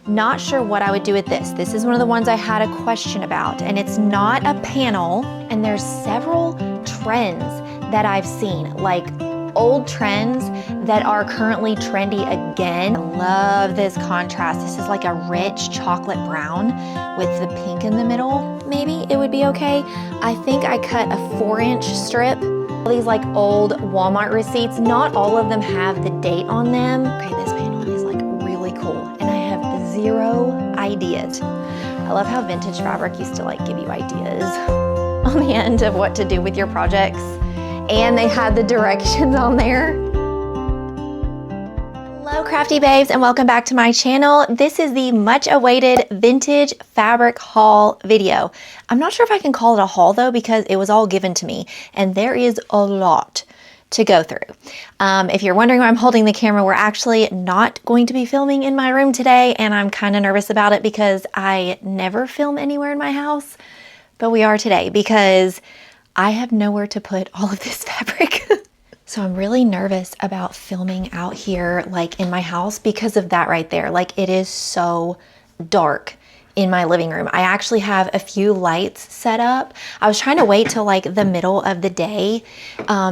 Not sure what I would do with this. This is one of the ones I had a question about, and it's not a panel, and there's several trends that I've seen, like old trends that are currently trendy again. I love this contrast. This is like a rich chocolate brown with the pink in the middle. Maybe it would be okay. I think I cut a 4-inch strip. These like old Walmart receipts, not all of them have the date on them. Okay, this panel is like really cool, and I have 0 ideas. I love how vintage fabric used to like give you ideas on the end of what to do with your projects, and they had the directions on there. Hello crafty babes, and welcome back to my channel. This is the much awaited vintage fabric haul video. I'm not sure if I can call it a haul though, because it was all given to me and there is a lot to go through. If you're wondering why I'm holding the camera, we're actually not going to be filming in my room today, and I'm kind of nervous about it because I never film anywhere in my house, but we are today because I have nowhere to put all of this fabric. So I'm really nervous about filming out here, like in my house, because of that right there. Like, it is so dark in my living room. I actually have a few lights set up. I was trying to wait till like the middle of the day,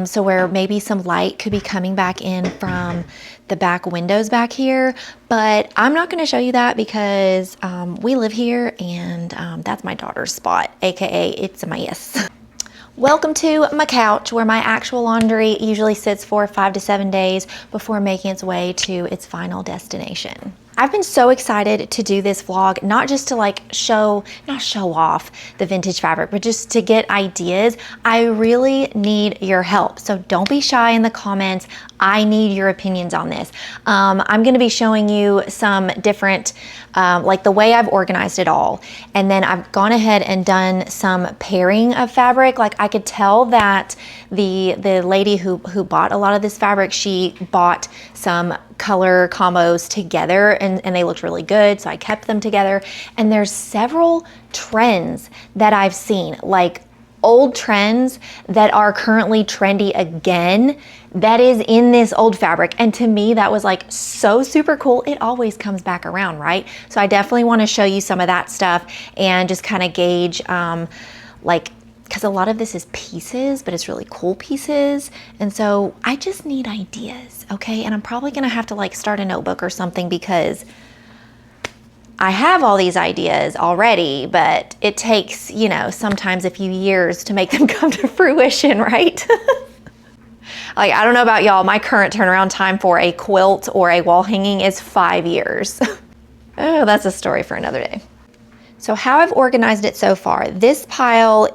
so where maybe some light could be coming back in from the back windows back here, but I'm not gonna show you that because we live here, and that's my daughter's spot, AKA it's a mess. Welcome to my couch, where my actual laundry usually sits for 5 to 7 days before making its way to its final destination. I've been so excited to do this vlog, not just to like not show off the vintage fabric, but just to get ideas. I really need your help. So don't be shy in the comments. I need your opinions on this. I'm gonna be showing you some different, like the way I've organized it all. And then I've gone ahead and done some pairing of fabric. Like, I could tell that the lady who bought a lot of this fabric, she bought some color combos together, and they looked really good, so I kept them together. And there's several trends that I've seen, like old trends that are currently trendy again, that is in this old fabric. And to me, that was like so super cool. It always comes back around, right? So I definitely want to show you some of that stuff and just kind of gauge like, because a lot of this is pieces, but it's really cool pieces. And so I just need ideas, okay? And I'm probably gonna have to like start a notebook or something, because I have all these ideas already, but it takes, you know, sometimes a few years to make them come to fruition, right? Like, I don't know about y'all, my current turnaround time for a quilt or a wall hanging is 5 years. Oh, that's a story for another day. So how I've organized it so far, this pile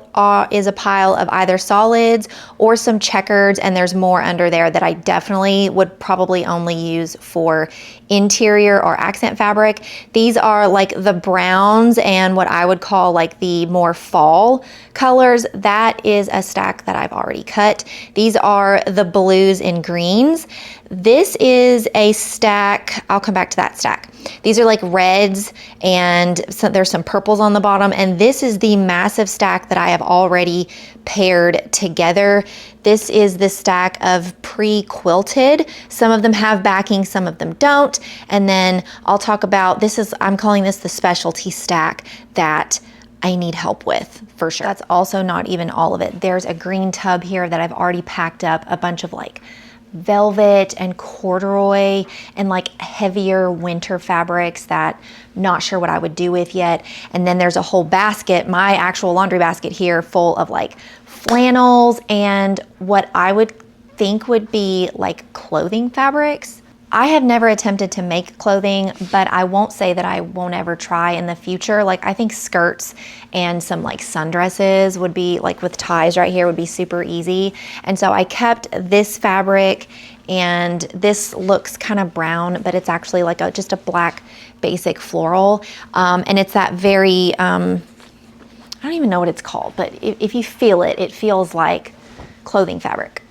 is a pile of either solids or some checkers, and there's more under there that I definitely would probably only use for interior or accent fabric. These are like the browns and what I would call like the more fall colors. That is a stack that I've already cut. These are the blues and greens. This is a stack, I'll come back to that stack. These are like reds, and so there's some purples on the bottom, and this is the massive stack that I have already paired together. This is the stack of pre-quilted. Some of them have backing, some of them don't. And then I'll talk about, I'm calling this the specialty stack that I need help with for sure. That's also not even all of it. There's a green tub here that I've already packed up a bunch of like velvet and corduroy and like heavier winter fabrics that not sure what I would do with yet. And then there's a whole basket, my actual laundry basket here, full of like flannels and what I would think would be like clothing fabrics. I have never attempted to make clothing, but I won't say that I won't ever try in the future. Like, I think skirts and some like sundresses would be, like with ties right here, would be super easy. And so I kept this fabric, and this looks kind of brown, but it's actually like just a black basic floral. And it's that very, I don't even know what it's called, but if you feel it, it feels like clothing fabric.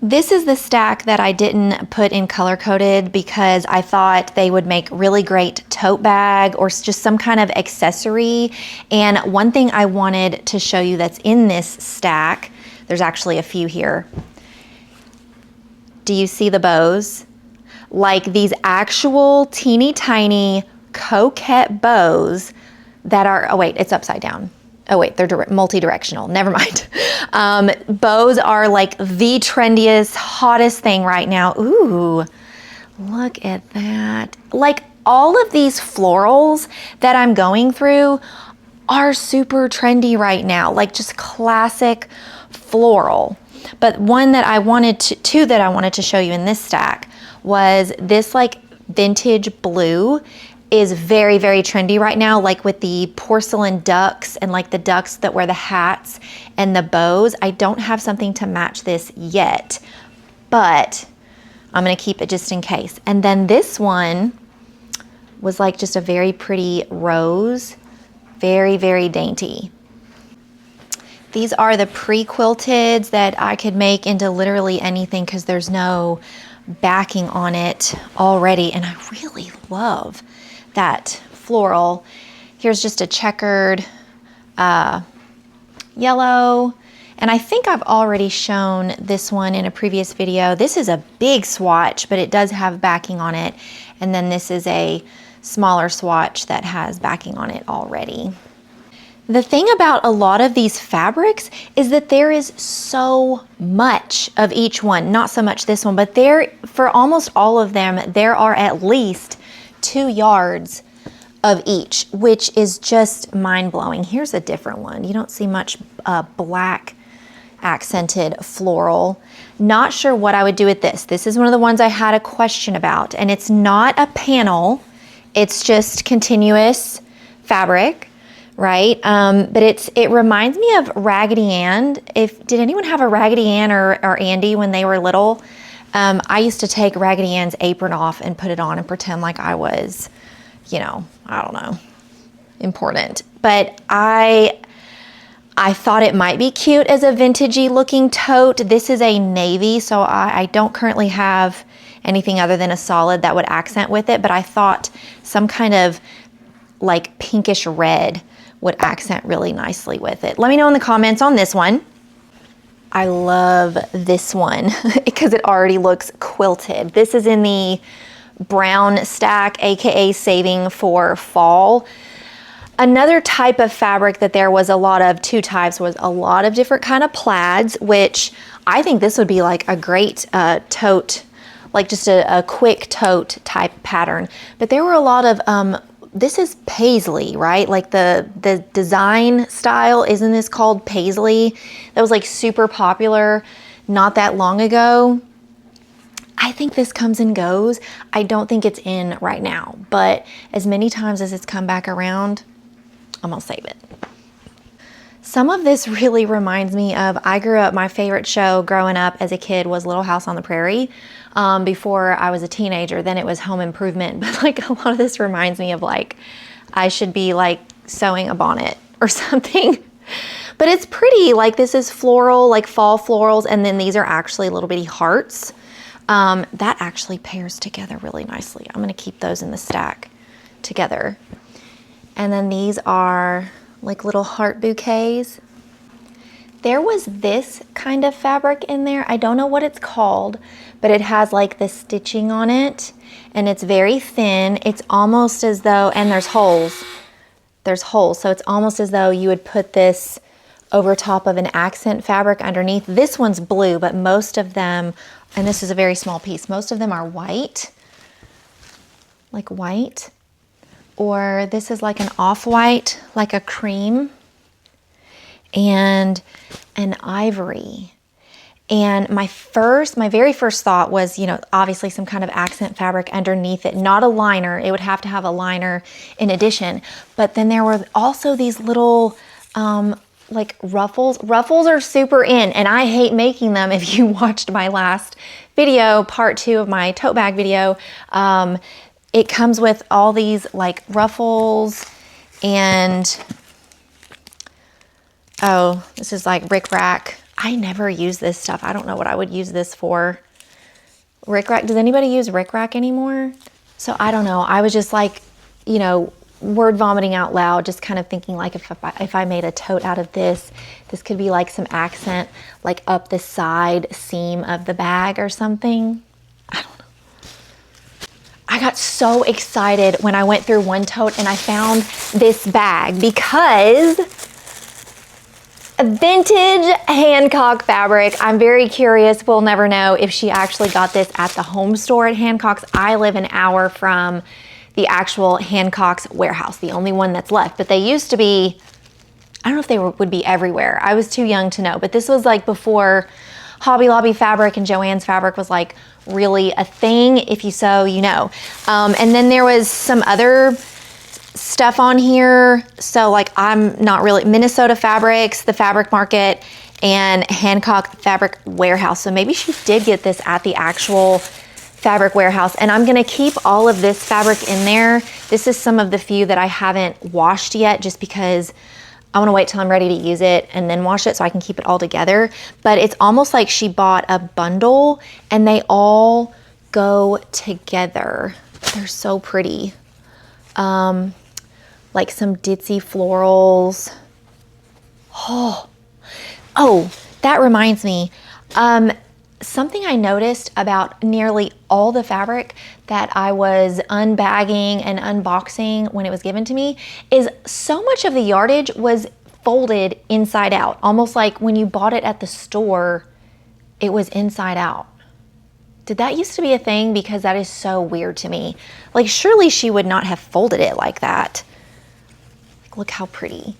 This is the stack that I didn't put in color coded because I thought they would make really great tote bag or just some kind of accessory. And one thing I wanted to show you that's in this stack, there's actually a few here. Do you see the bows? Like these actual teeny tiny coquette bows that are, oh wait, it's upside down. Oh wait, they're multi-directional, never mind. Bows are like the trendiest, hottest thing right now. Ooh, look at that. Like all of these florals that I'm going through are super trendy right now, like just classic floral. But one that I wanted to, two that I wanted to show you in this stack was this like vintage blue is very, very trendy right now, like with the porcelain ducks and like the ducks that wear the hats and the bows. I don't have something to match this yet, but I'm gonna keep it just in case. And then this one was like just a very pretty rose, very, very dainty. These are the pre-quilteds that I could make into literally anything because there's no backing on it already. And I really love that floral. Here's just a checkered yellow. And I think I've already shown this one in a previous video. This is a big swatch, but it does have backing on it. And then this is a smaller swatch that has backing on it already. The thing about a lot of these fabrics is that there is so much of each one, not so much this one, but there, for almost all of them, there are at least 2 yards of each, which is just mind-blowing. Here's a different one. You don't see much black accented floral. Not sure what I would do with this. This is one of the ones I had a question about, and it's not a panel, it's just continuous fabric. Right? But it reminds me of Raggedy Ann. Did anyone have a Raggedy Ann or Andy when they were little? I used to take Raggedy Ann's apron off and put it on and pretend like I was, you know, I don't know, important. But I thought it might be cute as a vintagey looking tote. This is a navy, so I don't currently have anything other than a solid that would accent with it, but I thought some kind of like pinkish red would accent really nicely with it. Let me know in the comments on this one. I love this one because it already looks quilted. This is in the brown stack, AKA saving for fall. Another type of fabric that there was a lot of, 2 types, was a lot of different kind of plaids, which I think this would be like a great tote, like just a quick tote type pattern. But there were a lot of, this is paisley, right? Like the design style, isn't this called paisley? That was like super popular not that long ago. I think this comes and goes. I don't think it's in right now, but as many times as it's come back around, I'm gonna save it. Some of this really reminds me of, I grew up, my favorite show growing up as a kid was Little House on the Prairie. Before I was a teenager, then it was Home Improvement. But like a lot of this reminds me of like, I should be like sewing a bonnet or something. But it's pretty, like this is floral, like fall florals. And then these are actually little bitty hearts. That actually pairs together really nicely. I'm gonna keep those in the stack together. And then these are like little heart bouquets. There was this kind of fabric in there. I don't know what it's called, but it has like the stitching on it and it's very thin. It's almost as though, and there's holes. There's holes, so it's almost as though you would put this over top of an accent fabric underneath. This one's blue, but most of them, and this is a very small piece, most of them are white, like white. Or this is like an off-white, like a cream, and an ivory. And my very first thought was, you know, obviously some kind of accent fabric underneath it, not a liner. It would have to have a liner in addition. But then there were also these little like ruffles. Ruffles are super in, and I hate making them. If you watched my last video, part 2 of my tote bag video, it comes with all these like ruffles and, oh, this is like rickrack. I never use this stuff. I don't know what I would use this for. Rickrack, does anybody use rickrack anymore? So I don't know. I was just like, you know, word vomiting out loud, just kind of thinking like if I made a tote out of this, this could be like some accent, like up the side seam of the bag or something. I got so excited when I went through one tote and I found this bag because vintage Hancock fabric. I'm very curious. We'll never know if she actually got this at the home store at Hancock's. I live an hour from the actual Hancock's warehouse, the only one that's left. But they used to be, I don't know if they would be everywhere. I was too young to know, but this was like before Hobby Lobby fabric and Joann's fabric was like really a thing. If you sew, you know. And then there was some other stuff on here. So like I'm not really, Minnesota Fabrics, the Fabric Market, and Hancock Fabric Warehouse. So maybe she did get this at the actual Fabric Warehouse. And I'm gonna keep all of this fabric in there. This is some of the few that I haven't washed yet just because I wanna wait till I'm ready to use it and then wash it so I can keep it all together. But it's almost like she bought a bundle and they all go together. They're so pretty. Like some ditzy florals. Oh, that reminds me. Something I noticed about nearly all the fabric that I was unbagging and unboxing when it was given to me is so much of the yardage was folded inside out, almost like when you bought it at the store, it was inside out. Did that used to be a thing? Because that is so weird to me. Like surely she would not have folded it like that. Like, look how pretty.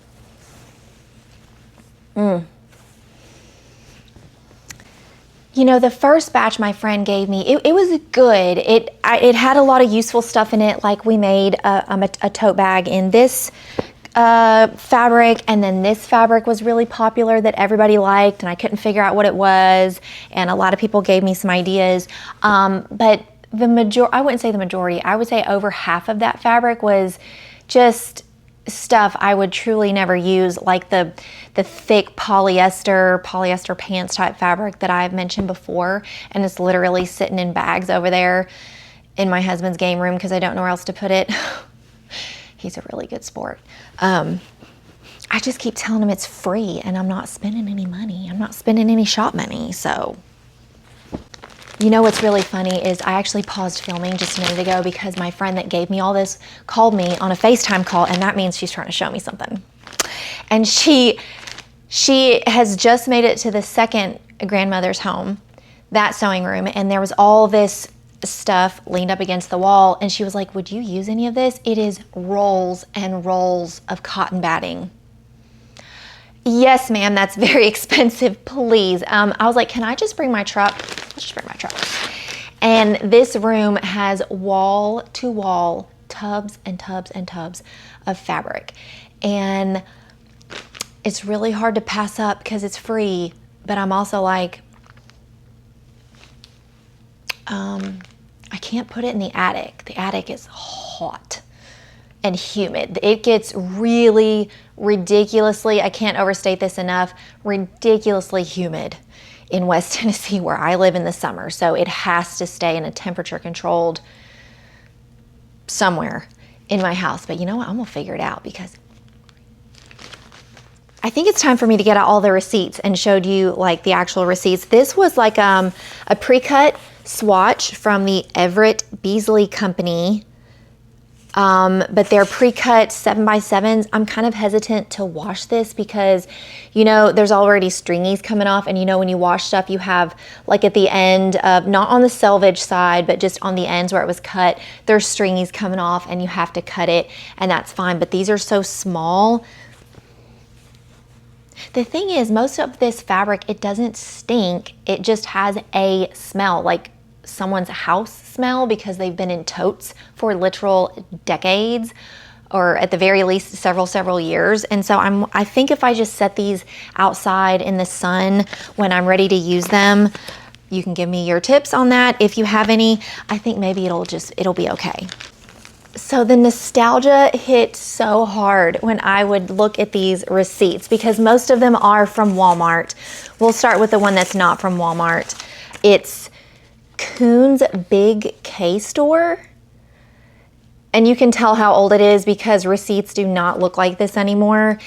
You know, the first batch my friend gave me, it was good. It had a lot of useful stuff in it. Like we made a tote bag in this fabric, and then this fabric was really popular that everybody liked, and I couldn't figure out what it was. And a lot of people gave me some ideas. But I wouldn't say the majority, I would say over half of that fabric was just stuff I would truly never use, like the thick polyester pants type fabric that I've mentioned before, and it's literally sitting in bags over there in my husband's game room because I don't know where else to put it. He's a really good sport. I just keep telling him it's free and I'm not spending any money. I'm not spending any shop money, so. You know what's really funny is I actually paused filming just a minute ago because my friend that gave me all this called me on a FaceTime call, and that means she's trying to show me something. And she has just made it to the second grandmother's home, that sewing room, and there was all this stuff leaned up against the wall, and she was like, would you use any of this? It is rolls and rolls of cotton batting. Yes, ma'am, that's very expensive, please. I was like, can I just bring my truck? Let's just bring my truck. And this room has wall to wall tubs and tubs and tubs of fabric. And it's really hard to pass up because it's free, but I'm also like, I can't put it in the attic. The attic is hot and humid. It gets really ridiculously, I can't overstate this enough, ridiculously humid in West Tennessee where I live in the summer. So it has to stay in a temperature controlled somewhere in my house. But you know what? I'm gonna figure it out because I think it's time for me to get out all the receipts and showed you like the actual receipts. This was like a pre-cut swatch from the Everett Beasley Company. But they're pre-cut 7x7s. I'm kind of hesitant to wash this because, you know, there's already stringies coming off, and you know when you wash stuff, you have like at the end of, not on the selvage side, but just on the ends where it was cut, there's stringies coming off and you have to cut it, and that's fine. But these are so small. The thing is, most of this fabric, it doesn't stink. It just has a smell, like someone's house smell, because they've been in totes for literal decades, or at the very least several years. And so I think if I just set these outside in the sun when I'm ready to use them, you can give me your tips on that if you have any. I think maybe it'll be okay. So the nostalgia hit so hard when I would look at these receipts because most of them are from Walmart. We'll start with the one that's not from Walmart. It's Coon's Big K Store. And you can tell how old it is because receipts do not look like this anymore.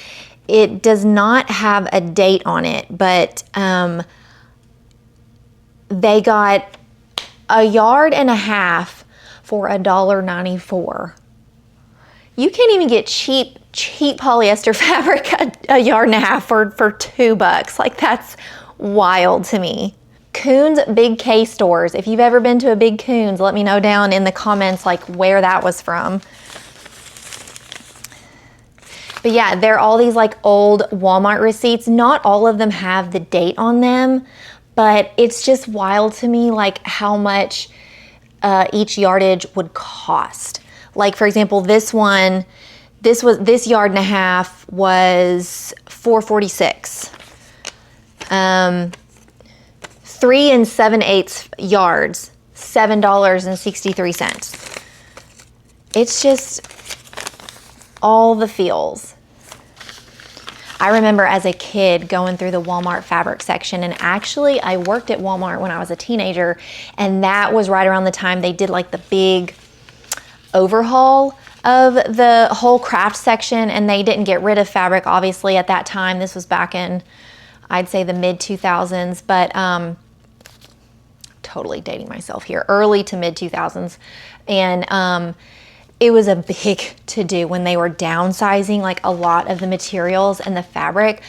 It does not have a date on it, but they got 1.5 yards for $1.94. You can't even get cheap polyester fabric a yard and a half for $2. Like, that's wild to me. Koons Big K stores. If you've ever been to a Big Koons, let me know down in the comments like where that was from. But yeah, they're all these like old Walmart receipts. Not all of them have the date on them, but it's just wild to me like how much each yardage would cost. Like, for example, this one, this yard and a half was $4.46. 3 7/8 yards, $7.63. It's just all the feels. I remember as a kid going through the Walmart fabric section, and actually I worked at Walmart when I was a teenager, and that was right around the time they did like the big overhaul of the whole craft section, and they didn't get rid of fabric obviously at that time. This was back in, I'd say, the mid 2000s, but totally dating myself here, early to mid 2000s. And it was a big to-do when they were downsizing like a lot of the materials and the fabric.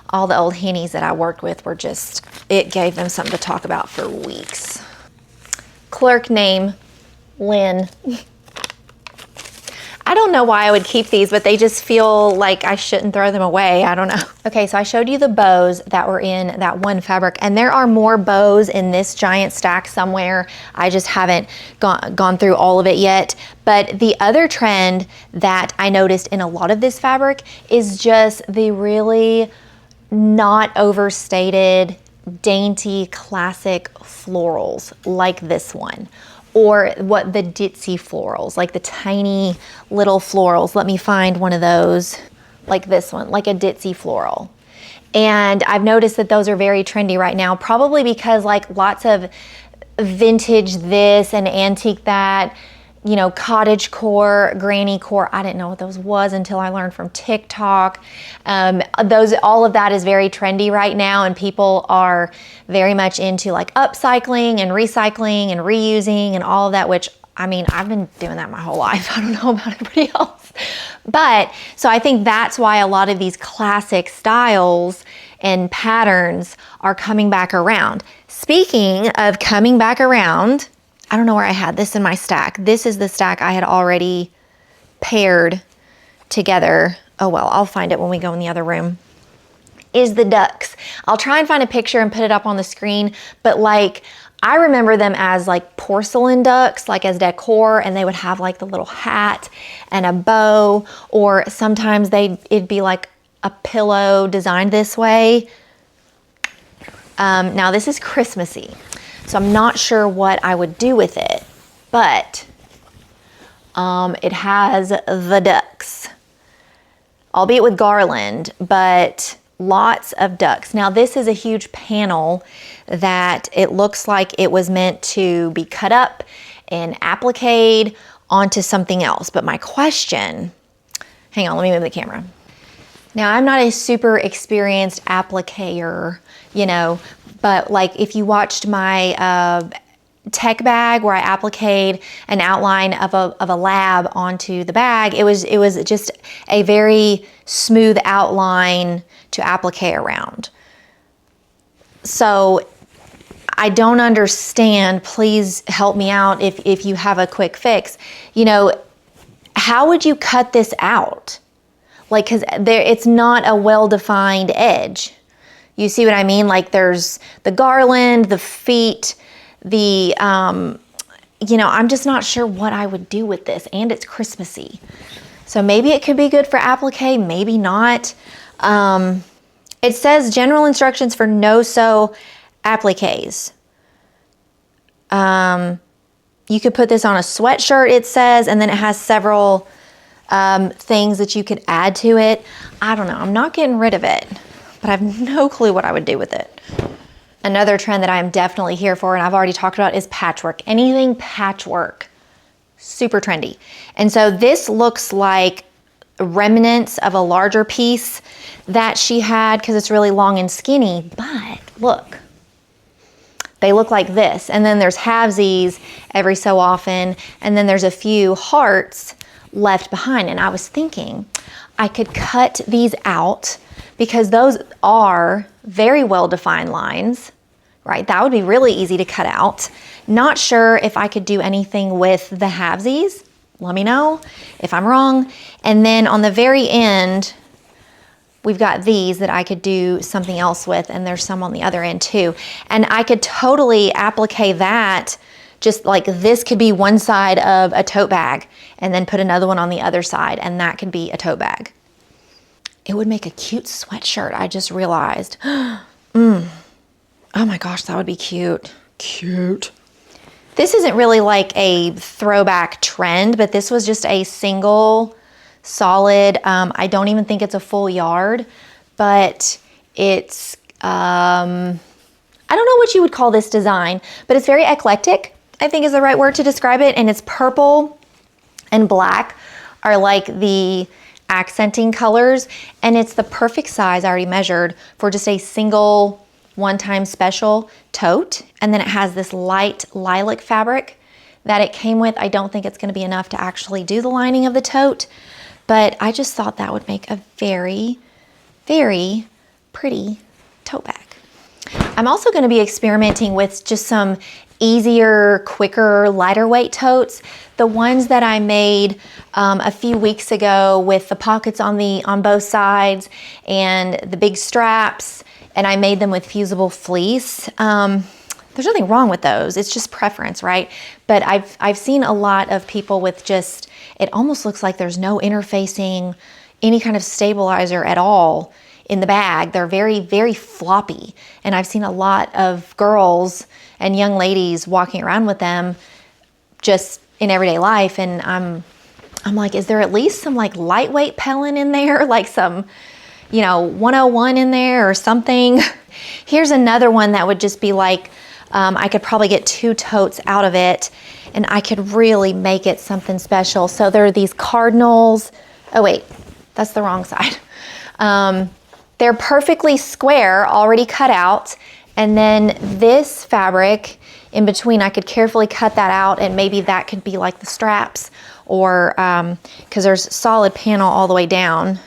All the old hennies that I worked with were just, it gave them something to talk about for weeks. Clerk name, Lynn. I don't know why I would keep these, but they just feel like I shouldn't throw them away. I don't know. Okay, so I showed you the bows that were in that one fabric, and there are more bows in this giant stack somewhere. I just haven't gone through all of it yet. But the other trend that I noticed in a lot of this fabric is just the really not overstated, dainty, classic florals like this one. Or what the ditzy florals, like the tiny little florals. Let me find one of those, like this one, like a ditzy floral. And I've noticed that those are very trendy right now, probably because like lots of vintage this and antique that, you know, cottage core, granny core. I didn't know what those was until I learned from TikTok. All of that is very trendy right now, and people are very much into like upcycling and recycling and reusing and all of that, which, I mean, I've been doing that my whole life. I don't know about everybody else. But so I think that's why a lot of these classic styles and patterns are coming back around. Speaking of coming back around, I don't know where I had this in my stack. This is the stack I had already paired together. Oh well, I'll find it when we go in the other room. Is the ducks. I'll try and find a picture and put it up on the screen, but like, I remember them as like porcelain ducks, like as decor, and they would have like the little hat and a bow, or sometimes it'd be like a pillow designed this way. Now this is Christmassy, so I'm not sure what I would do with it, but it has the ducks, albeit with garland, but lots of ducks. Now this is a huge panel that it looks like it was meant to be cut up and appliqued onto something else. But my question, hang on, let me move the camera. Now I'm not a super experienced appliquer, you know, but like if you watched my tech bag where I appliqued an outline of a lab onto the bag, it was just a very smooth outline to applique around. So I don't understand, please help me out if you have a quick fix. You know, how would you cut this out? Like, cause it's not a well-defined edge. You see what I mean? Like there's the garland, the feet, the, you know, I'm just not sure what I would do with this, and it's Christmassy. So maybe it could be good for applique, maybe not. It says general instructions for no-sew appliques. You could put this on a sweatshirt, it says, and then it has several things that you could add to it. I don't know, I'm not getting rid of it, but I have no clue what I would do with it. Another trend that I'm definitely here for, and I've already talked about, is patchwork. Anything patchwork, super trendy. And so this looks like remnants of a larger piece that she had, because it's really long and skinny, but look, they look like this. And then there's halvesies every so often. And then there's a few hearts left behind. And I was thinking I could cut these out because those are very well-defined lines, right? That would be really easy to cut out. Not sure if I could do anything with the halvesies. Let me know if I'm wrong. And then on the very end, we've got these that I could do something else with, and there's some on the other end too. And I could totally applique that, just like this could be one side of a tote bag and then put another one on the other side, and that could be a tote bag. It would make a cute sweatshirt, I just realized. Oh my gosh, that would be cute. Cute. This isn't really like a throwback trend, but this was just a single solid, I don't even think it's a full yard, but it's, I don't know what you would call this design, but it's very eclectic, I think is the right word to describe it. And it's purple and black are like the accenting colors, and it's the perfect size, I already measured, for just a single one-time special tote. And then it has this light lilac fabric that it came with. I don't think it's going to be enough to actually do the lining of the tote, but I just thought that would make a very, very pretty tote bag. I'm also going to be experimenting with just some easier, quicker, lighter weight totes. The ones that I made a few weeks ago with the pockets on both sides and the big straps, and I made them with fusible fleece. There's nothing wrong with those. It's just preference, right? But I've seen a lot of people with just, it almost looks like there's no interfacing, any kind of stabilizer at all in the bag. They're very, very floppy. And I've seen a lot of girls and young ladies walking around with them just in everyday life. And I'm like, is there at least some like lightweight Pellin in there? Like some, 101 in there or something. Here's another one that would just be like, I could probably get 2 totes out of it, and I could really make it something special. So there are these cardinals. Oh wait, that's the wrong side. They're perfectly square, already cut out. And then this fabric in between, I could carefully cut that out, and maybe that could be like the straps, or because there's solid panel all the way down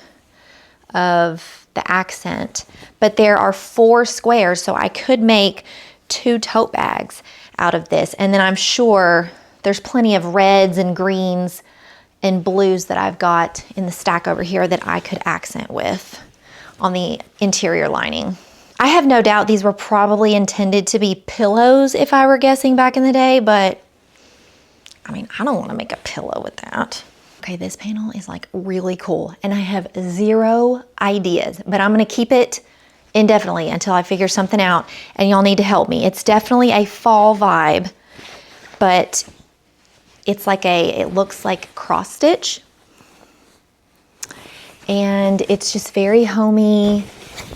of the accent. But there are 4 squares, so I could make 2 tote bags out of this. And then I'm sure there's plenty of reds and greens and blues that I've got in the stack over here that I could accent with on the interior lining. I have no doubt these were probably intended to be pillows if I were guessing back in the day, but I mean, I don't want to make a pillow with that. Okay, this panel is like really cool, and I have 0 ideas, but I'm gonna keep it indefinitely until I figure something out, and y'all need to help me. It's definitely a fall vibe, but it's like it looks like cross stitch, and it's just very homey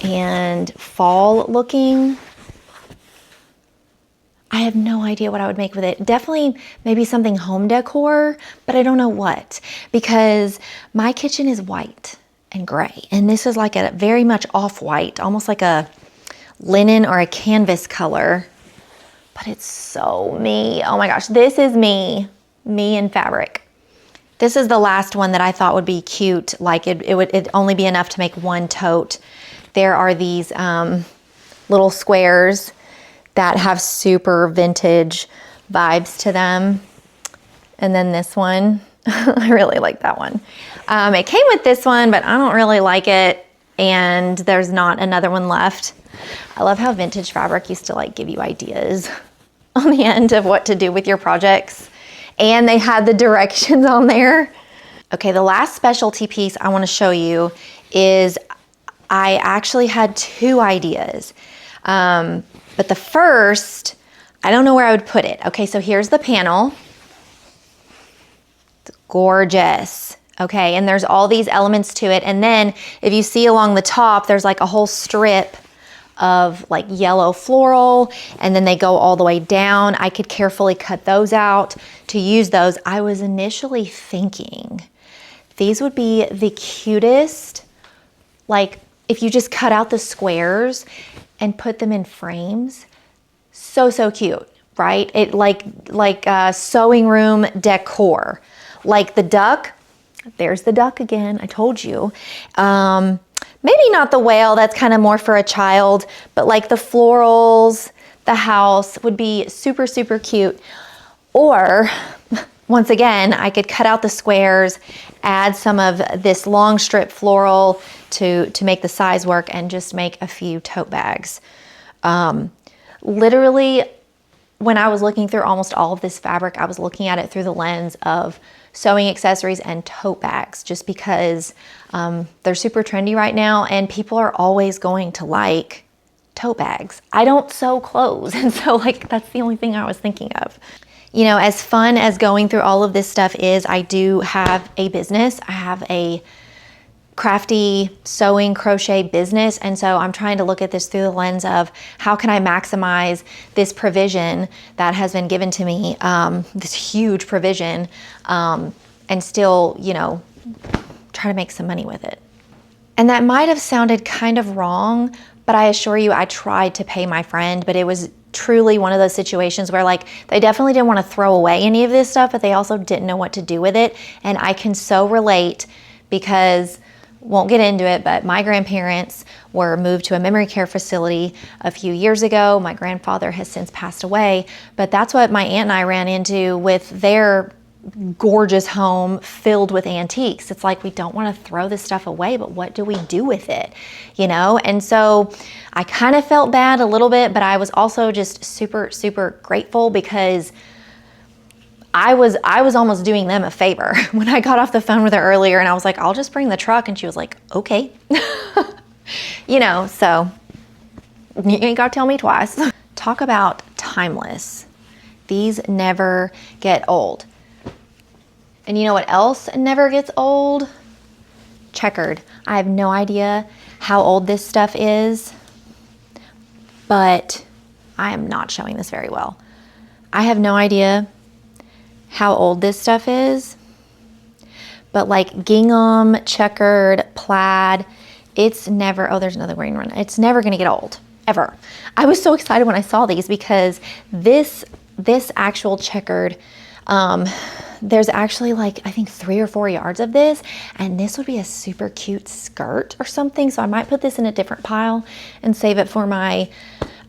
and fall looking. I have no idea what I would make with it. Definitely maybe something home decor, but I don't know what, because my kitchen is white and gray, and this is like a very much off-white, almost like a linen or a canvas color, but it's so me. Oh my gosh, this is me in fabric. This is the last one that I thought would be cute. Like it'd only be enough to make 1 tote. There are these little squares that have super vintage vibes to them. And then this one, I really like that one. It came with this one, but I don't really like it. And there's not another one left. I love how vintage fabric used to like give you ideas on the end of what to do with your projects. And they had the directions on there. Okay, the last specialty piece I want to show you is I actually had 2 ideas. But the first, I don't know where I would put it. Okay, so here's the panel. It's gorgeous. Okay, and there's all these elements to it. And then if you see along the top, there's like a whole strip of like yellow floral, and then they go all the way down. I could carefully cut those out to use those. I was initially thinking these would be the cutest, like if you just cut out the squares and put them in frames. So cute, right? It like sewing room decor. Like the duck, there's the duck again, I told you. Maybe not the whale, that's kind of more for a child, but like the florals, the house would be super cute. Or once again, I could cut out the squares, add some of this long strip floral to make the size work, and just make a few tote bags. Literally, when I was looking through almost all of this fabric, I was looking at it through the lens of sewing accessories and tote bags, just because they're super trendy right now and people are always going to like tote bags. I don't sew clothes, and so like that's the only thing I was thinking of. You know, as fun as going through all of this stuff is, I do have a business. I have a crafty sewing crochet business, and so I'm trying to look at this through the lens of how can I maximize this provision that has been given to me, this huge provision, and still, you know, try to make some money with it. And that might have sounded kind of wrong, but I assure you I tried to pay my friend, but it was truly one of those situations where like they definitely didn't want to throw away any of this stuff, but they also didn't know what to do with it. And I can so relate, because won't get into it, but my grandparents were moved to a memory care facility a few years ago. My grandfather has since passed away, but that's what my aunt and I ran into with their gorgeous home filled with antiques. It's like, we don't want to throw this stuff away, but what do we do with it? You know? And so I kind of felt bad a little bit, but I was also just super grateful, because I was almost doing them a favor when I got off the phone with her earlier, and I was like, I'll just bring the truck. And she was like, okay. You know, so you ain't got to tell me twice. Talk about timeless. These never get old. And you know what else never gets old? Checkered. I have no idea how old this stuff is, but I am not showing this very well. I have no idea how old this stuff is, but like gingham, checkered, plaid, it's never, oh, there's another green one. It's never gonna get old, ever. I was so excited when I saw these, because this actual checkered, there's actually like, I think 3 or 4 yards of this, and this would be a super cute skirt or something. So I might put this in a different pile and save it for my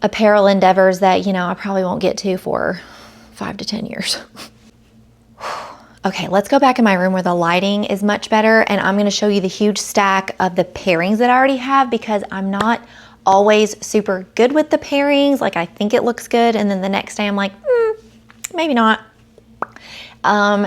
apparel endeavors that, you know, I probably won't get to for 5 to 10 years. Okay, let's go back in my room where the lighting is much better, and I'm gonna show you the huge stack of the pairings that I already have, because I'm not always super good with the pairings. Like, I think it looks good, and then the next day I'm like, maybe not.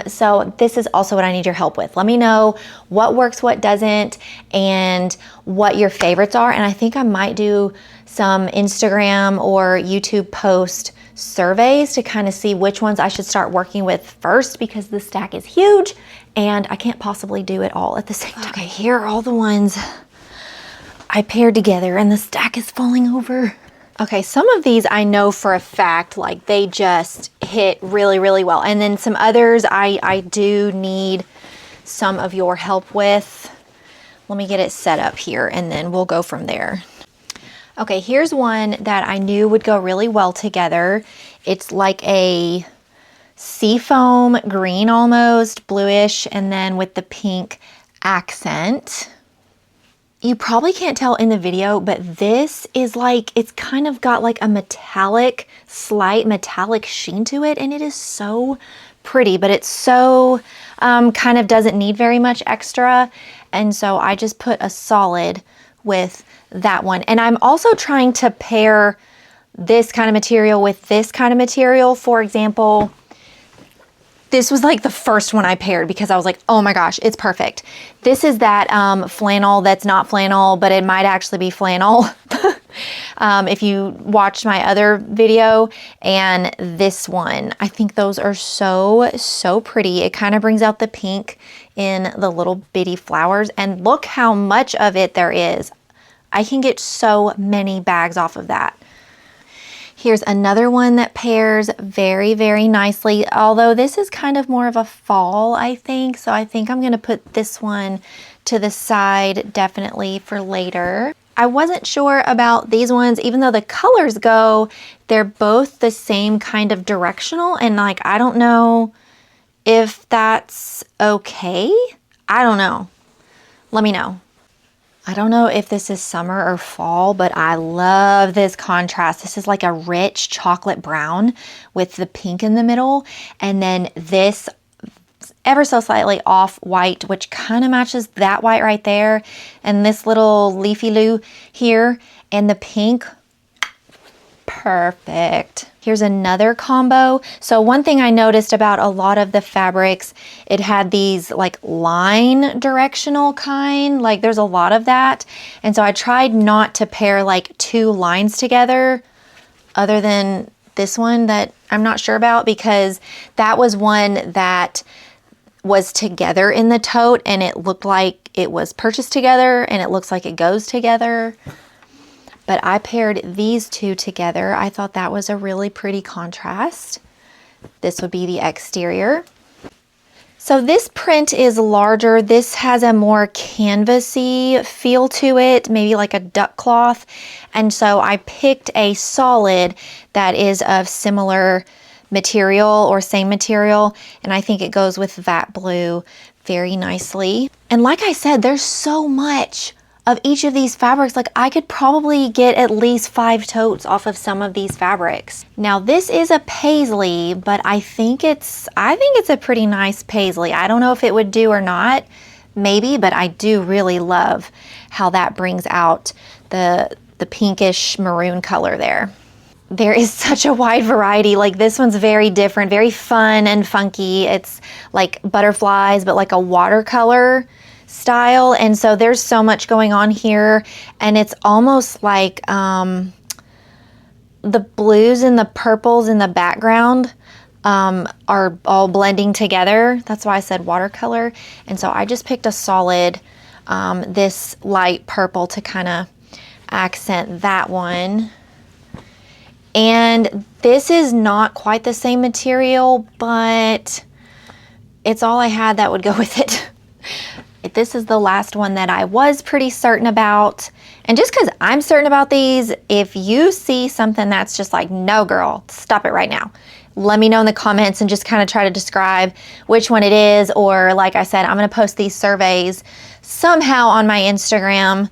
So this is also what I need your help with. Let me know what works, what doesn't, and what your favorites are. And I think I might do some Instagram or YouTube post surveys to kind of see which ones I should start working with first, because the stack is huge and I can't possibly do it all at the same time. Okay, here are all the ones I paired together, and the stack is falling over. Okay, some of these I know for a fact, like they just hit really well. And then some others I do need some of your help with. Let me get it set up here and then we'll go from there. Okay, here's one that I knew would go really well together. It's like a seafoam green almost, bluish, and then with the pink accent. You probably can't tell in the video, but this is like, it's kind of got like a metallic, slight metallic sheen to it, and it is so pretty, but it's so kind of doesn't need very much extra. And so I just put a solid with that one. And I'm also trying to pair this kind of material with this kind of material. For example, this was like the first one I paired because I was like, oh my gosh, it's perfect. This is that flannel that's not flannel, but it might actually be flannel. If you watched my other video, and this one, I think those are so pretty. It kind of brings out the pink in the little bitty flowers, and look how much of it there is. I can get so many bags off of that. Here's another one that pairs very nicely, although this is kind of more of a fall, I think. So I think I'm gonna put this one to the side definitely for later. I wasn't sure about these ones, even though the colors go, they're both the same kind of directional, and like, I don't know if that's okay. I don't know. Let me know. I don't know if this is summer or fall, but I love this contrast. This is like a rich chocolate brown with the pink in the middle, and then this ever so slightly off white, which kind of matches that white right there, and this little leafy loo here, and the pink. Perfect. Here's another combo. So one thing I noticed about a lot of the fabrics, it had these like line directional kind, like there's a lot of that. And so I tried not to pair like two lines together other than this one that I'm not sure about, because that was one that was together in the tote and it looked like it was purchased together and it looks like it goes together. But I paired these two together. I thought that was a really pretty contrast. This would be the exterior. So this print is larger. This has a more canvasy feel to it, maybe like a duck cloth. And so I picked a solid that is of similar material or same material. And I think it goes with that blue very nicely. And like I said, there's so much of each of these fabrics. Like I could probably get at least 5 totes off of some of these fabrics. Now this is a paisley, but I think it's a pretty nice paisley. I don't know if it would do or not, maybe, but I do really love how that brings out the pinkish maroon color there. There is such a wide variety. Like this one's very different, very fun and funky. It's like butterflies, but like a watercolor style. And so there's so much going on here, and it's almost like the blues and the purples in the background are all blending together. That's why I said watercolor. And so I just picked a solid, this light purple to kind of accent that one. And this is not quite the same material, but it's all I had that would go with it. This is the last one that I was pretty certain about. And just because I'm certain about these, if you see something that's just like, no girl, stop it right now, let me know in the comments and just kind of try to describe which one it is. Or like I said, I'm going to post these surveys somehow on my Instagram.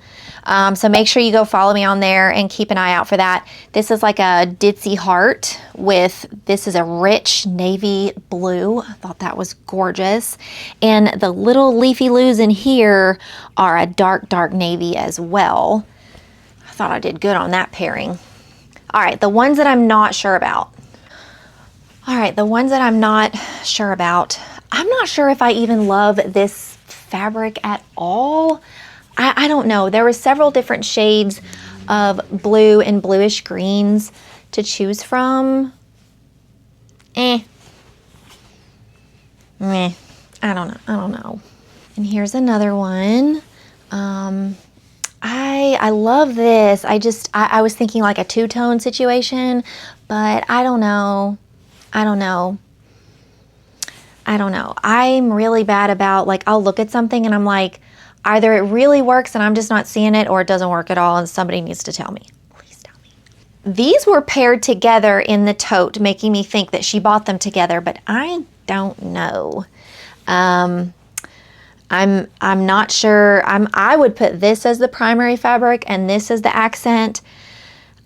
So make sure you go follow me on there and keep an eye out for that. This is like a ditzy heart this is a rich navy blue. I thought that was gorgeous. And the little leafy loos in here are a dark, dark navy as well. I thought I did good on that pairing. All right, the ones that I'm not sure about. I'm not sure if I even love this fabric at all. I don't know. There were several different shades of blue and bluish greens to choose from. I don't know. And here's another one. I love this. I was thinking like a two-tone situation, but I don't know. I'm really bad about, like, I'll look at something and I'm like, either it really works and I'm just not seeing it, or it doesn't work at all and somebody needs to tell me. Please tell me. These were paired together in the tote, making me think that she bought them together, but I don't know. I'm not sure. I would put this as the primary fabric and this as the accent.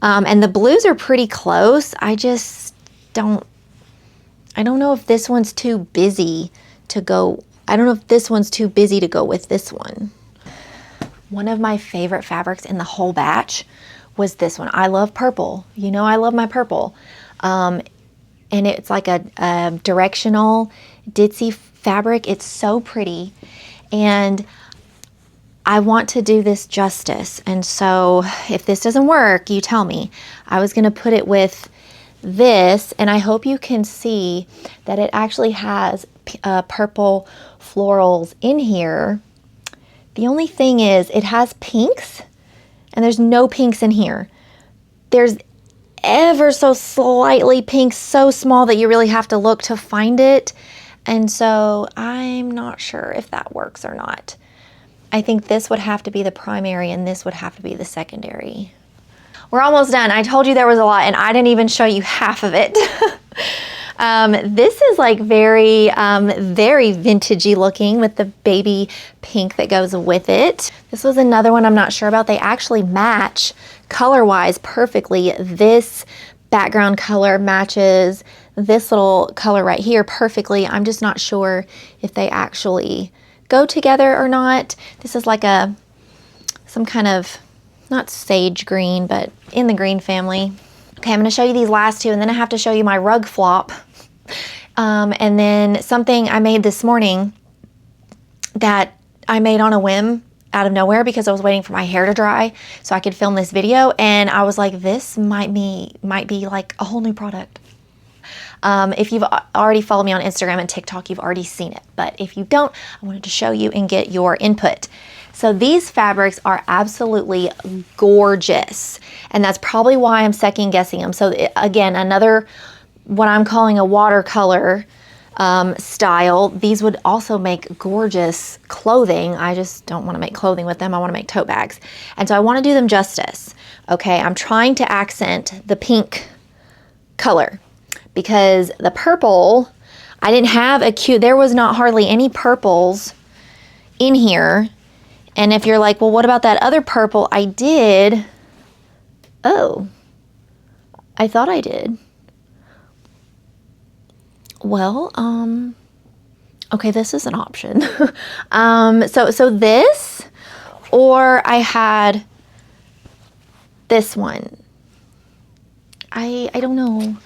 And the blues are pretty close. I don't know if this one's too busy to go. I don't know if this one's too busy to go with this one. One of my favorite fabrics in the whole batch was this one. I love purple. You know I love my purple. And it's like a directional ditzy fabric. It's so pretty. And I want to do this justice. And so if this doesn't work, you tell me. I was going to put it with this, and I hope you can see that it actually has purple florals in here. The only thing is it has pinks, and there's no pinks in here. There's ever so slightly pink, so small that you really have to look to find it. And so I'm not sure if that works or not. I think this would have to be the primary and this would have to be the secondary. We're almost done. I told you there was a lot and I didn't even show you half of it. This is like very, very vintagey looking with the baby pink that goes with it. This was another one I'm not sure about. They actually match color-wise perfectly. This background color matches this little color right here perfectly. I'm just not sure if they actually go together or not. This is like some kind of, not sage green, but in the green family. Okay, I'm gonna show you these last two and then I have to show you my rug flop. And then something I made this morning that I made on a whim out of nowhere because I was waiting for my hair to dry so I could film this video, and I was like, this might be like a whole new product. If you've already followed me on Instagram and TikTok, you've already seen it, but if you don't, I wanted to show you and get your input. So these fabrics are absolutely gorgeous, and that's probably why I'm second guessing them. So again, another, what I'm calling a watercolor style. These would also make gorgeous clothing. I just don't want to make clothing with them. I want to make tote bags. And so I want to do them justice. Okay, I'm trying to accent the pink color because the purple, I didn't have a cute, there was not hardly any purples in here. And if you're like, well, what about that other purple? I did. Oh, I thought I did. Well, okay, this is an option. So this, or I had this one. I don't know.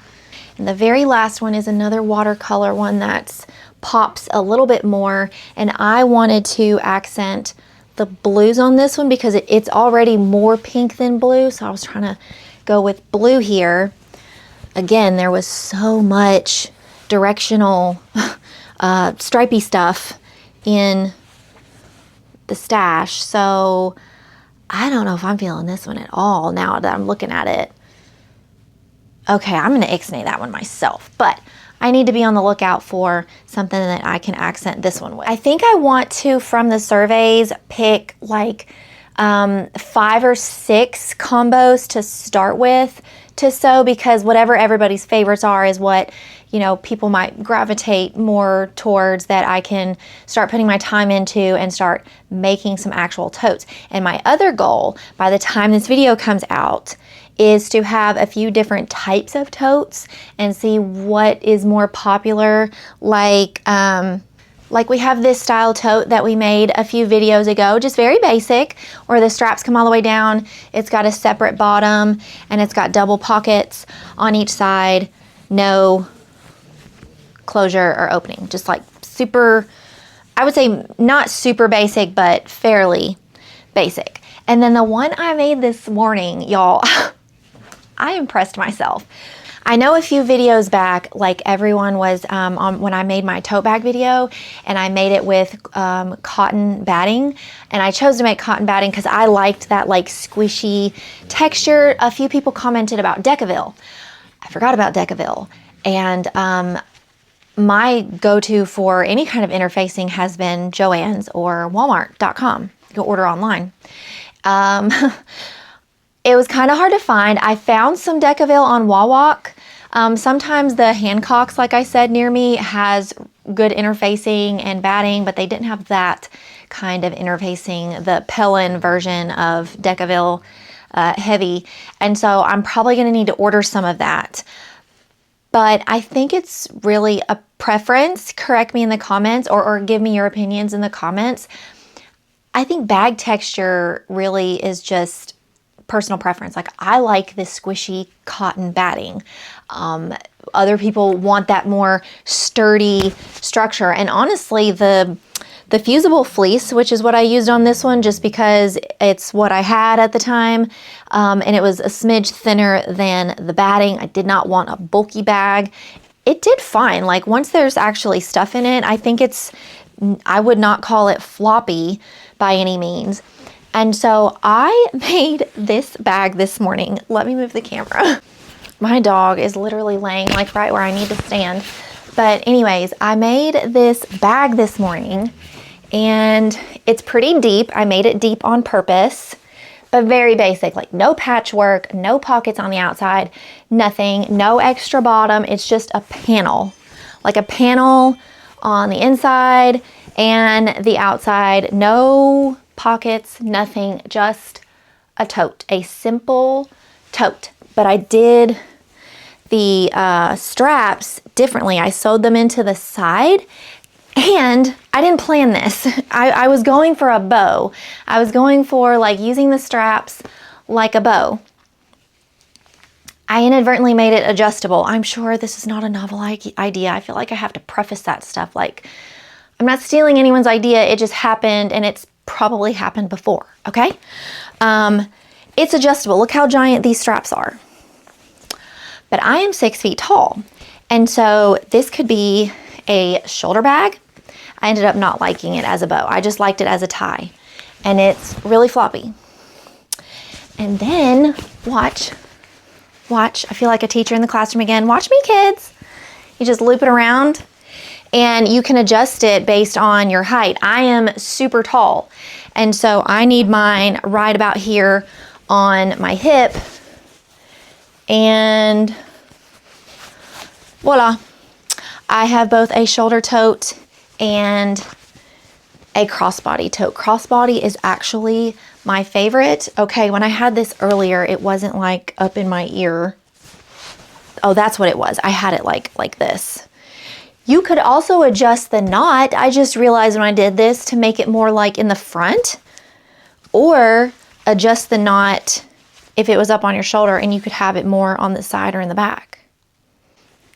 And the very last one is another watercolor one that's pops a little bit more, and I wanted to accent the blues on this one because it's already more pink than blue, so I was trying to go with blue here. Again, there was so much directional stripey stuff in the stash, so I don't know if I'm feeling this one at all now that I'm looking at it. Okay, I'm gonna ixnay that one myself, but I need to be on the lookout for something that I can accent this one with. I think I want to, from the surveys, pick like 5 or 6 combos to start with to sew, because whatever everybody's favorites are is what, you know, people might gravitate more towards, that I can start putting my time into and start making some actual totes. And my other goal by the time this video comes out is to have a few different types of totes and see what is more popular. Like we have this style tote that we made a few videos ago, just very basic, where the straps come all the way down. It's got a separate bottom and it's got double pockets on each side, no closure or opening, just like super, I would say not super basic, but fairly basic. And then the one I made this morning, y'all, I impressed myself. I know a few videos back, like everyone was on when I made my tote bag video, and I made it with cotton batting, and I chose to make cotton batting because I liked that like squishy texture. A few people commented about Decaville. I forgot about Decaville, and my go-to for any kind of interfacing has been Joann's or Walmart.com. You can order online. It was kind of hard to find. I found some Decaville on Wawak. Sometimes the Hancocks, like I said, near me has good interfacing and batting, but they didn't have that kind of interfacing, the Pellin version of Decaville heavy. And so I'm probably going to need to order some of that. But I think it's really a preference. Correct me in the comments, or give me your opinions in the comments. I think bag texture really is just personal preference. Like, I like this squishy cotton batting. Other people want that more sturdy structure. And honestly, the fusible fleece, which is what I used on this one just because it's what I had at the time, and it was a smidge thinner than the batting. I did not want a bulky bag. It did fine. Like, once there's actually stuff in it, I think I would not call it floppy by any means. And so I made this bag this morning. Let me move the camera. My dog is literally laying like right where I need to stand. But anyways, I made this bag this morning, and it's pretty deep. I made it deep on purpose, but very basic, like no patchwork, no pockets on the outside, nothing, no extra bottom. It's just a panel, like a panel on the inside and the outside, no pockets, nothing, just a tote, a simple tote. But I did the straps differently. I sewed them into the side, and I didn't plan this. I was going for a bow. I was going for like using the straps like a bow. I inadvertently made it adjustable. I'm sure this is not a novel idea. I feel like I have to preface that stuff. Like, I'm not stealing anyone's idea. It just happened, and it's probably happened before, okay? It's adjustable. Look how giant these straps are. But I am 6 feet tall, and so this could be a shoulder bag. I ended up not liking it as a bow. I just liked it as a tie, and it's really floppy. And then watch, I feel like a teacher in the classroom again. Watch me, kids. You just loop it around, and you can adjust it based on your height. I am super tall, and so I need mine right about here on my hip, and voila. I have both a shoulder tote and a crossbody tote. Crossbody is actually my favorite. Okay, when I had this earlier, it wasn't like up in my ear. Oh, that's what it was. I had it like this. You could also adjust the knot. I just realized when I did this to make it more like in the front, or adjust the knot if it was up on your shoulder, and you could have it more on the side or in the back.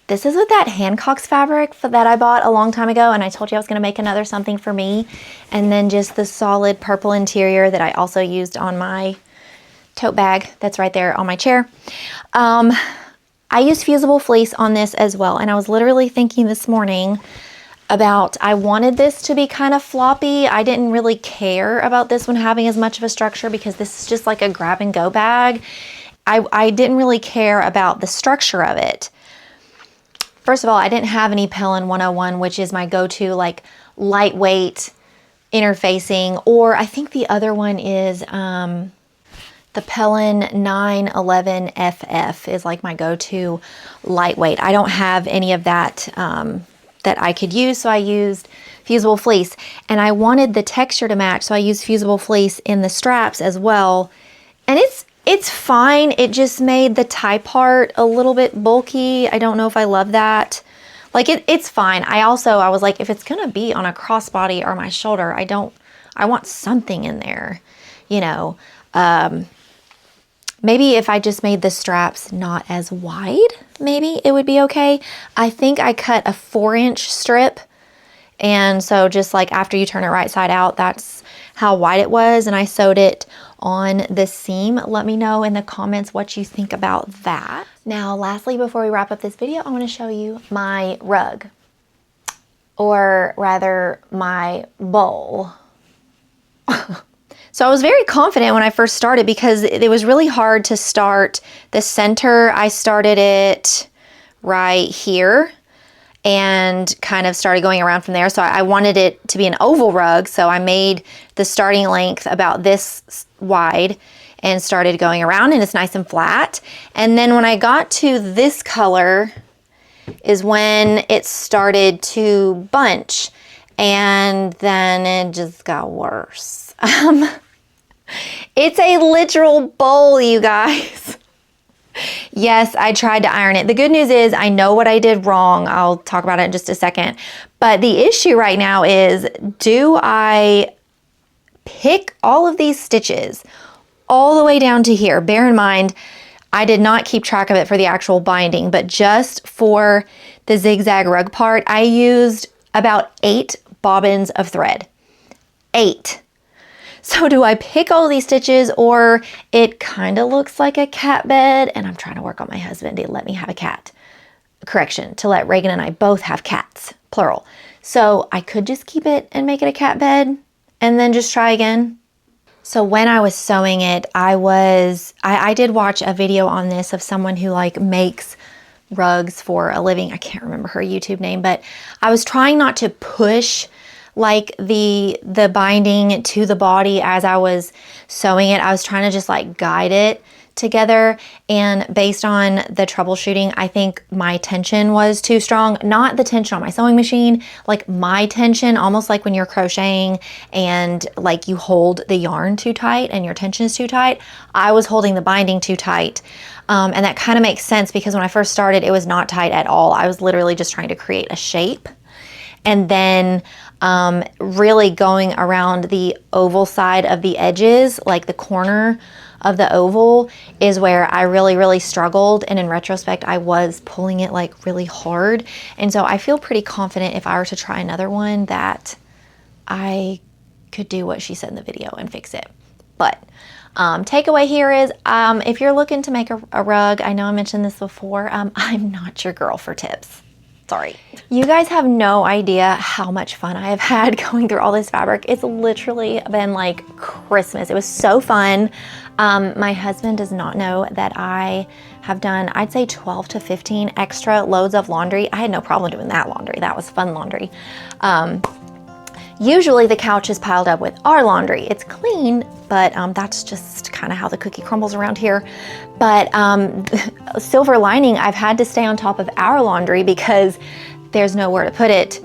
This is with that Hancock's fabric that I bought a long time ago, and I told you I was going to make another something for me, and then just the solid purple interior that I also used on my tote bag that's right there on my chair. I used fusible fleece on this as well, and I was literally thinking this morning about, I wanted this to be kind of floppy. I didn't really care about this one having as much of a structure because this is just like a grab and go bag. I didn't really care about the structure of it. First of all, I didn't have any Pellin 101, which is my go-to like lightweight interfacing, or I think the other one is the Pellin 911 FF is like my go-to lightweight. I don't have any of that that I could use, so I used fusible fleece, and I wanted the texture to match, so I used fusible fleece in the straps as well, and it's fine. It just made the tie part a little bit bulky. I don't know if I love that. Like it's fine. I was like, if it's gonna be on a crossbody or my shoulder, I want something in there, you know. Maybe if I just made the straps not as wide, maybe it would be okay. I think I cut a 4-inch strip, and so just like after you turn it right side out, that's how wide it was, and I sewed it on the seam. Let me know in the comments what you think about that. Now, lastly, before we wrap up this video, I want to show you my rug, or rather my bowl. So I was very confident when I first started because it was really hard to start the center. I started it right here and kind of started going around from there. So I wanted it to be an oval rug, so I made the starting length about this wide and started going around, and it's nice and flat. And then when I got to this color is when it started to bunch, and then it just got worse. It's a literal bowl, you guys. Yes, I tried to iron it. The good news is I know what I did wrong. I'll talk about it in just a second. But the issue right now is, do I pick all of these stitches all the way down to here? Bear in mind, I did not keep track of it for the actual binding, but just for the zigzag rug part, I used about 8 bobbins of thread. 8. So do I pick all these stitches, or it kind of looks like a cat bed, and I'm trying to work on my husband to let me have a cat. Correction, to let Reagan and I both have cats, plural. So I could just keep it and make it a cat bed and then just try again. So when I was sewing it, I did watch a video on this of someone who like makes rugs for a living. I can't remember her YouTube name, but I was trying not to push like the binding to the body as I was sewing it. I was trying to just like guide it together, and based on the troubleshooting, I think my tension was too strong. Not the tension on my sewing machine, like my tension, almost like when you're crocheting and like you hold the yarn too tight and your tension is too tight. I was holding the binding too tight. And that kind of makes sense because when I first started, it was not tight at all. I was literally just trying to create a shape. And then really going around the oval side of the edges, like the corner of the oval, is where I really struggled. And in retrospect, I was pulling it like really hard. And so I feel pretty confident if I were to try another one that I could do what she said in the video and fix it. But takeaway here is if you're looking to make a rug, I know I mentioned this before, I'm not your girl for tips. Sorry. You guys have no idea how much fun I have had going through all this fabric. It's literally been like Christmas. It was so fun. My husband does not know that I have done, I'd say 12 to 15 extra loads of laundry. I had no problem doing that laundry. That was fun laundry. Usually the couch is piled up with our laundry. It's clean, but that's just kind of how the cookie crumbles around here. But silver lining, I've had to stay on top of our laundry because there's nowhere to put it.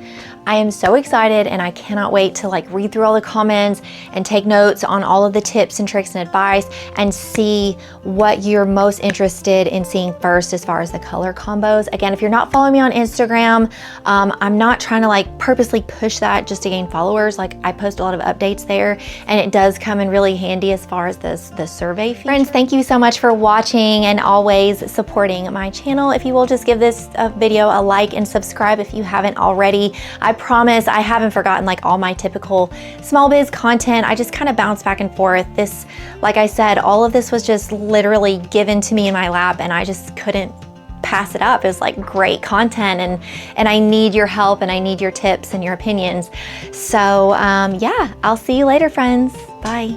I am so excited and I cannot wait to like read through all the comments and take notes on all of the tips and tricks and advice and see what you're most interested in seeing first as far as the color combos. Again, if you're not following me on Instagram, I'm not trying to like purposely push that just to gain followers. Like I post a lot of updates there and it does come in really handy as far as the survey feature. Friends, thank you so much for watching and always supporting my channel. If you will just give this video a like and subscribe if you haven't already. I promise I haven't forgotten like all my typical small biz content. I just kind of bounce back and forth. This, like I said, all of this was just literally given to me in my lap and I just couldn't pass it up. It was like great content and I need your help and I need your tips and your opinions. So yeah, I'll see you later, friends. Bye.